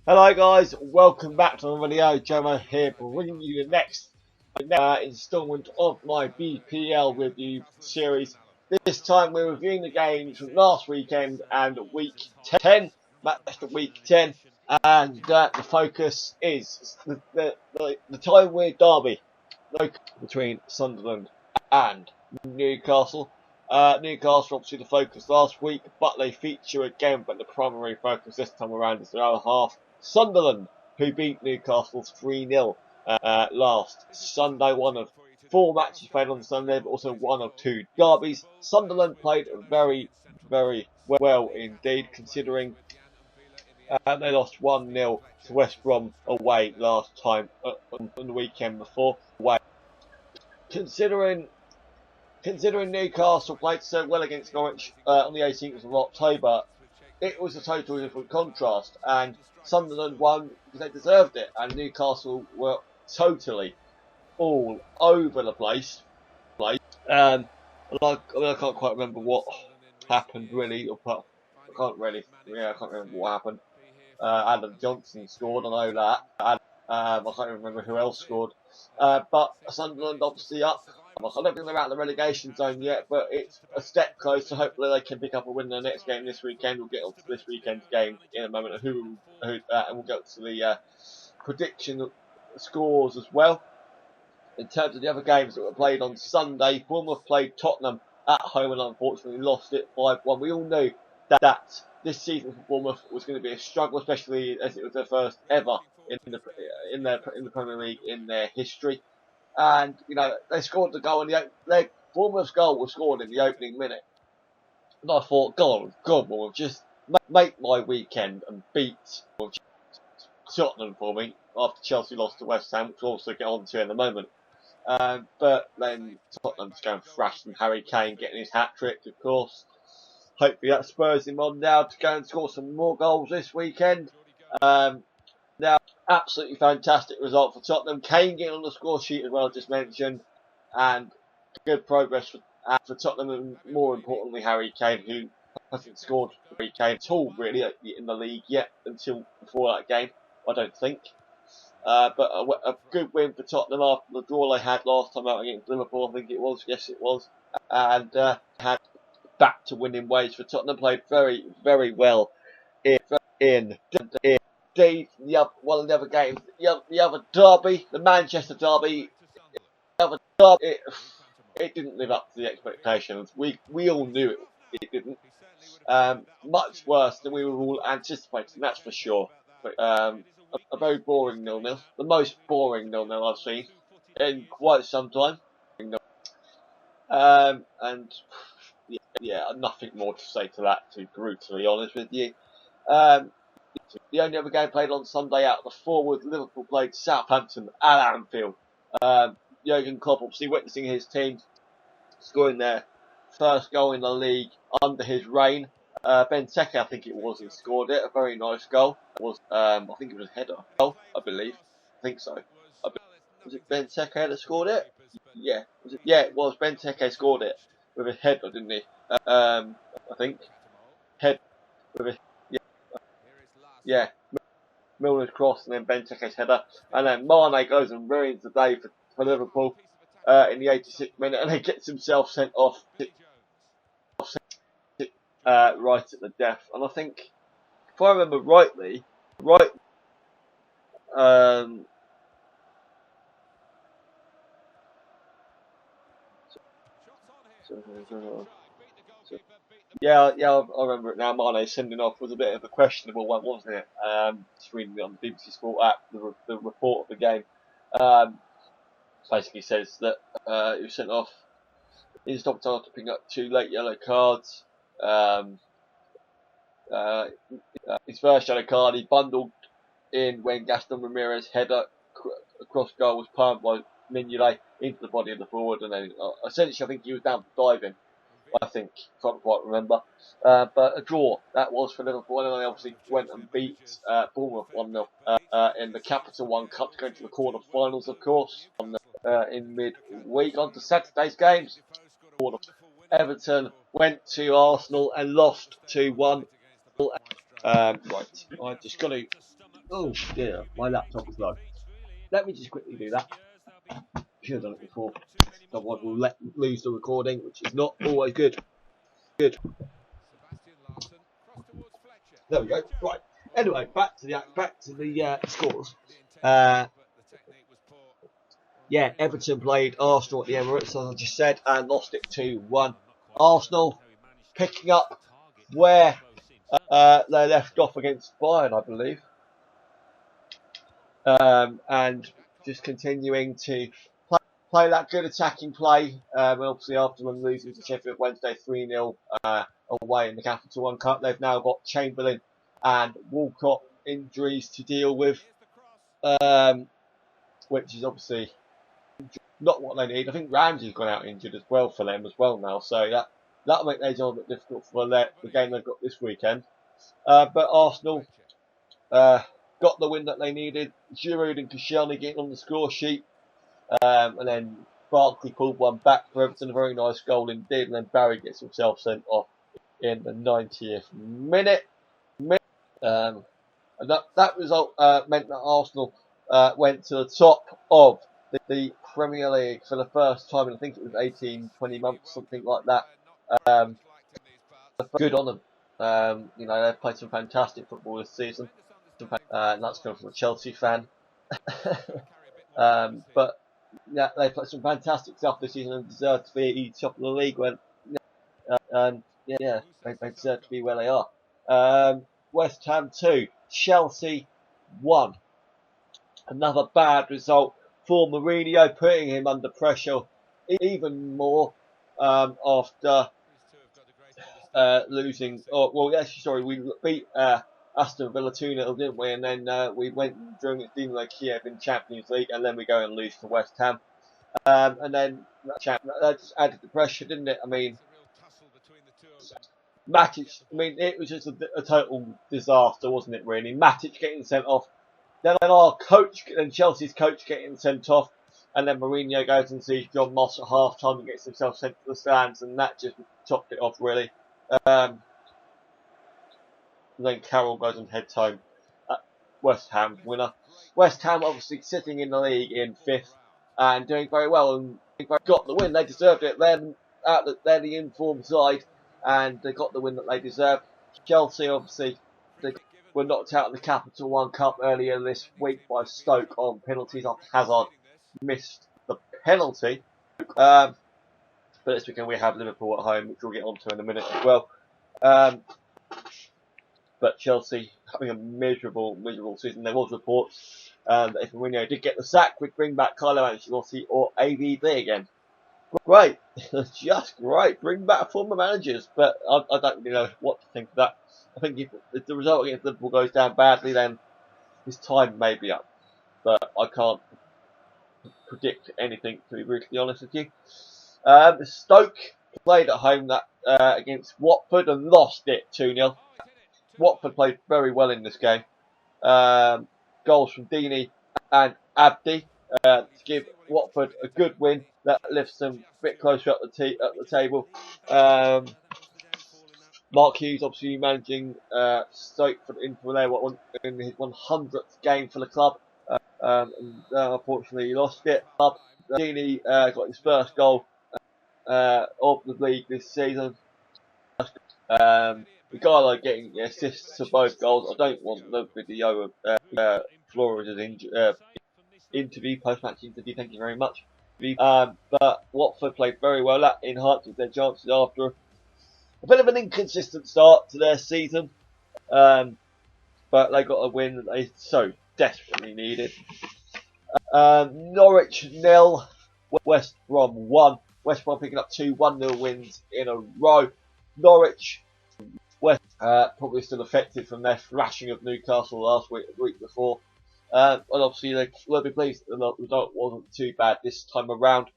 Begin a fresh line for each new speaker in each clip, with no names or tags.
Hello guys, welcome back to another video. Jomo here, bringing you the next instalment of my BPL review series. This time we're reviewing the games from last weekend and week 10, that's the week 10, and the focus is the time weird derby between Sunderland and Newcastle. Newcastle obviously the focus last week, but they feature again, but the primary focus this time around is the other half. Sunderland, who beat Newcastle 3-0 last Sunday, one of 4 matches played on Sunday, but also one of 2 derbies. Sunderland played very, very well indeed, considering they lost 1-0 to West Brom away last time on the weekend before. Considering Newcastle played so well against Norwich on the 18th of October, it was a totally different contrast, and Sunderland won because they deserved it, and Newcastle were totally all over the place. I can't quite remember what happened really. I can't remember what happened. Adam Johnson scored, I know that. I can't remember who else scored. But Sunderland obviously up. I don't think they're out of the relegation zone yet, but it's a step closer. Hopefully they can pick up a win in the next game this weekend. We'll get on to this weekend's game in a moment, and we'll get to the prediction scores as well. In terms of the other games that were played on Sunday, Bournemouth played Tottenham at home and unfortunately lost it 5-1. We all knew that this season for Bournemouth was going to be a struggle, especially as it was their first ever in the Premier League in their history. And they scored the goal, and Bournemouth's goal was scored in the opening minute. And I thought, God, Bournemouth, just make my weekend and beat Tottenham for me after Chelsea lost to West Ham, which we'll also get on to in a moment. But then Tottenham's going thrashed, and Harry Kane getting his hat-trick, of course. Hopefully that spurs him on now to go and score some more goals this weekend. Now, absolutely fantastic result for Tottenham. Kane getting on the score sheet as well, I just mentioned. And good progress for Tottenham, and more importantly Harry Kane, who hasn't scored Harry Kane at all really in the league yet until before that game, I don't think. But a good win for Tottenham after the draw they had last time out against Liverpool, I think it was. Yes, it was. And had back to winning ways for Tottenham. Played very, very well in one of the other games. The other derby, the Manchester derby. It didn't live up to the expectations. We all knew it didn't. Much worse than we were all anticipating, that's for sure. But, a very boring 0-0. The most boring 0-0 I've seen in quite some time. And yeah, nothing more to say to that, to be brutally honest with you. The only other game played on Sunday out of the 4 was Liverpool played Southampton at Anfield. Jurgen Klopp obviously witnessing his team scoring their first goal in the league under his reign. Benteke, I think it was, he scored it. A very nice goal. It was, I think it was a header goal, I believe. I think so. Was it Benteke that scored it? Yeah. Yeah, it was. Benteke scored it with a header, didn't he? I think. Head with a yeah. Milner's cross and then Benteke's header, and then Mane goes and ruins the day for Liverpool in the 86th minute, and he gets himself sent off right at the death. And I think, if I remember rightly, yeah, I remember it now. Mane sending off was a bit of a questionable one, wasn't it? Just reading it on the BBC Sport app, the report of the game. Basically says that he was sent off. He stopped after picking up 2 late yellow cards. His first yellow card, he bundled in when Gaston Ramirez header across goal was palmed by Mignolet into the body of the forward, and then essentially I think he was down for diving. I think, can't quite remember. But a draw that was for Liverpool, and they obviously went and beat Bournemouth 1-0 in the Capital One Cup, going to the quarter-finals, of course, in mid-week. On to Saturday's games. Everton went to Arsenal and lost 2-1. Right, I just got to Oh dear, my laptop is low. Let me just quickly do that. Should have done it before. Otherwise we'll lose the recording, which is not always good. Good. There we go. Right. Anyway, back to the scores. Yeah, Everton played Arsenal at the Emirates, as I just said, and lost it 2-1. Arsenal picking up where they left off against Bayern, I believe, and just continuing to play that good attacking play. And obviously, after them losing to Sheffield Wednesday 3-0 away in the Capital One Cup, they've now got Chamberlain and Walcott injuries to deal with, which is obviously not what they need. I think Ramsey's gone out injured as well for them as well now, so that'll make their job a bit difficult for the game they've got this weekend. But Arsenal got the win that they needed. Giroud and Koscielny getting on the score sheet, and then Barclays pulled one back for Everton. A very nice goal indeed, and then Barry gets himself sent off in the 90th minute. And that result meant that Arsenal went to the top of the Premier League for the first time in, I think it was 18-20 months, something like that. Good on them. They've played some fantastic football this season, and that's coming from a Chelsea fan. But yeah, they played some fantastic stuff this season and deserve to be top of the league. They deserve to be where they are. West Ham 2, Chelsea 1. Another bad result for Mourinho, putting him under pressure even more after losing. We beat Aston Villa 2-0, didn't we? And then we went during its Dynamo Kiev in Champions League, and then we go and lose to West Ham. And then that just added the pressure, didn't it? I mean, Matic, it was just a total disaster, wasn't it, really? Matic getting sent off, then our coach, and Chelsea's coach getting sent off, and then Mourinho goes and sees John Moss at half time and gets himself sent to the stands, and that just topped it off, really. And then Carroll goes and heads home. West Ham winner. West Ham obviously sitting in the league in 5th and doing very well, and got the win. They deserved it. They're the informed side, and they got the win that they deserved. Chelsea, obviously, they were knocked out of the Capital One Cup earlier this week by Stoke on penalties after Hazard missed the penalty. But this weekend we have Liverpool at home, which we'll get onto in a minute as well. But Chelsea having a miserable season. There was reports that if Mourinho did get the sack, we'd bring back Carlo Ancelotti or AVB again. Great, just great. Bring back former managers, but I don't really know what to think of that. I think if the result against Liverpool goes down badly, then his time may be up. But I can't predict anything, to be brutally honest with you. Stoke played at home against Watford and lost it 2-0. Watford played very well in this game. Goals from Deeney and Abdi to give Watford a good win that lifts them a bit closer up the table. Mark Hughes obviously managing Stoke in his 100th game for the club. Unfortunately, he lost it. Deeney got his first goal of the league this season. The guy like getting assists to both goals. I don't want the video of Flores' interview, post-match interview. Thank you very much. But Watford played very well. That enhances their chances after a bit of an inconsistent start to their season. But they got a win that they so desperately needed. Norwich 0, West Brom 1. West Brom picking up 2 1-0 wins in a row. Norwich probably still affected from their thrashing of Newcastle last week, the week before. And obviously they will be pleased that the result wasn't too bad this time around.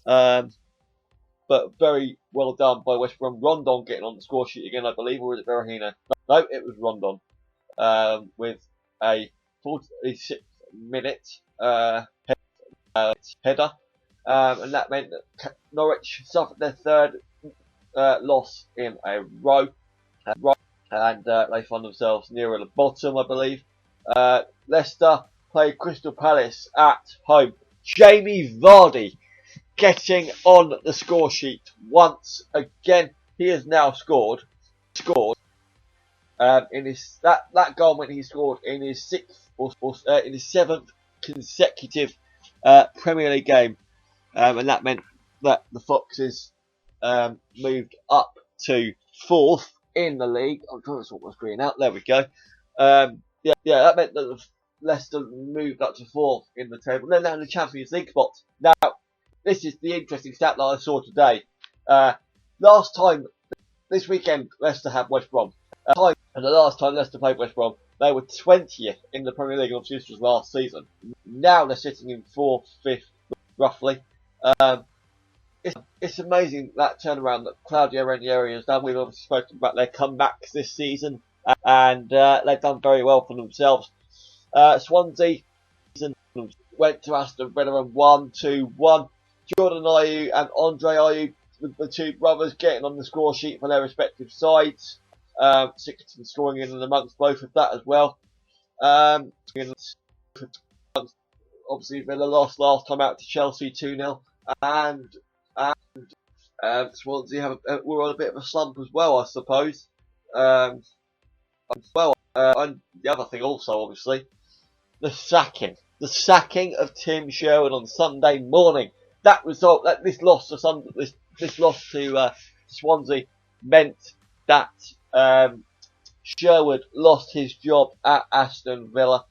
But very well done by West Brom. Rondon getting on the score sheet again, I believe, or was it Verahina? No, it was Rondon. With a 46th minute header. And that meant that Norwich suffered their third loss in a row. And they find themselves nearer the bottom, I believe. Leicester play Crystal Palace at home. Jamie Vardy getting on the score sheet once again. He has now scored in his that goal when he scored in his seventh consecutive Premier League game, and that meant that the Foxes moved up to fourth in the league. I'm trying to sort my screen out. There we go. Yeah, that meant that Leicester moved up to fourth in the table. They're now in the Champions League spot. Now, this is the interesting stat that I saw today. Last time, this weekend, Leicester had West Brom. And the last time Leicester played West Brom, they were 20th in the Premier League. Obviously, this was last season. Now they're sitting in 4th, 5th, roughly. It's amazing that turnaround that Claudio Ranieri has done. We've obviously spoken about their comebacks this season, and they've done very well for themselves. Swansea went to Aston Villa and won 2-1. Jordan Ayew and Andre Ayew, the two brothers, getting on the score sheet for their respective sides. 16 scoring in and amongst both of that as well. Obviously, Villa lost last time out to Chelsea 2-0, and Swansea were on a bit of a slump as well, I suppose. And the other thing also, obviously, the sacking of Tim Sherwood on Sunday morning. This loss to Swansea meant that Sherwood lost his job at Aston Villa,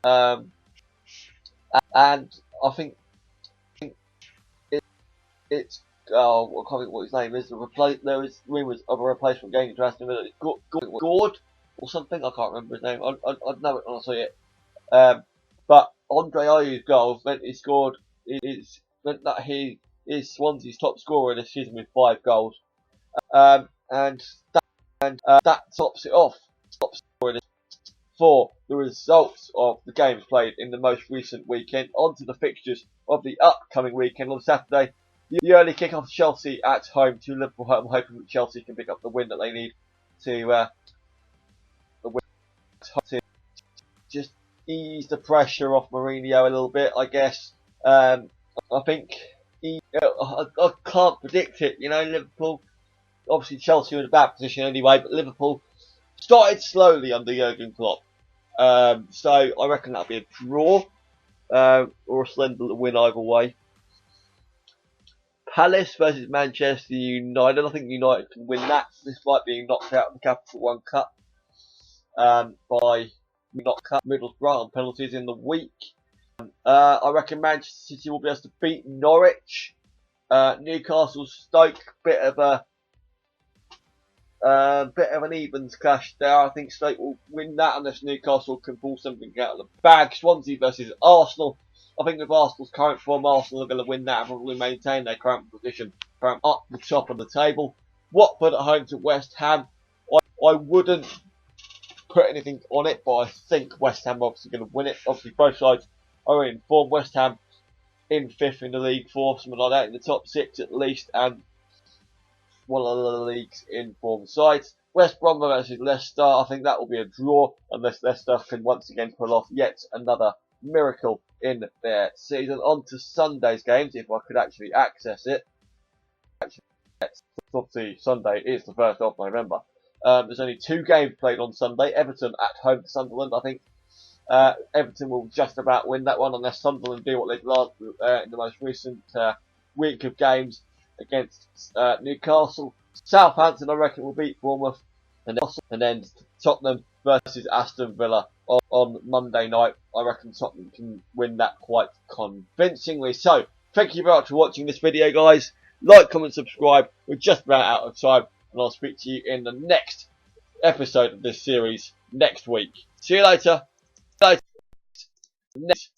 and I think it's I can't think what his name is. There is rumours of a replacement going to Aston Villa. Gord or something. I can't remember his name. I'd know it when I see it. But Andre Ayew's goal meant that he is Swansea's top scorer this season with 5 goals, and that tops it off. For the results of the games played in the most recent weekend. Onto the fixtures of the upcoming weekend. On Saturday, the early kick-off Chelsea at home to Liverpool. I'm hoping that Chelsea can pick up the win that they need to just ease the pressure off Mourinho a little bit, I guess. I think I can't predict it. Liverpool, obviously Chelsea are in a bad position anyway, but Liverpool started slowly under Jurgen Klopp. So I reckon that'll be a draw or a slender win either way. Palace versus Manchester United. I think United can win that, despite being knocked out of the Capital One Cup by Middlesbrough on penalties in the week. I reckon Manchester City will be able to beat Norwich. Newcastle Stoke, bit of an evens clash there. I think Stoke will win that unless Newcastle can pull something out of the bag. Swansea versus Arsenal. I think with Arsenal's current form, Arsenal are going to win that and probably maintain their current position from up the top of the table. Watford at home to West Ham. I wouldn't put anything on it, but I think West Ham are obviously going to win it. Obviously, both sides are in form. West Ham in 5th in the league, 4th, something like that, in the top 6 at least, and one of the league's in form sides. West Brom versus Leicester. I think that will be a draw unless Leicester can once again pull off yet another miracle in their season. On to Sunday's games, if I could actually access it. Obviously, Sunday is the 1st of November. There's only 2 games played on Sunday. Everton at home to Sunderland. I think Everton will just about win that one unless Sunderland do what they've done in the most recent week of games against Newcastle. Southampton, I reckon, will beat Bournemouth, and then Tottenham versus Aston Villa on Monday night. I reckon Tottenham can win that quite convincingly. So, thank you very much for watching this video, guys. Like, comment, subscribe. We're just about out of time, and I'll speak to you in the next episode of this series next week. See you later. Next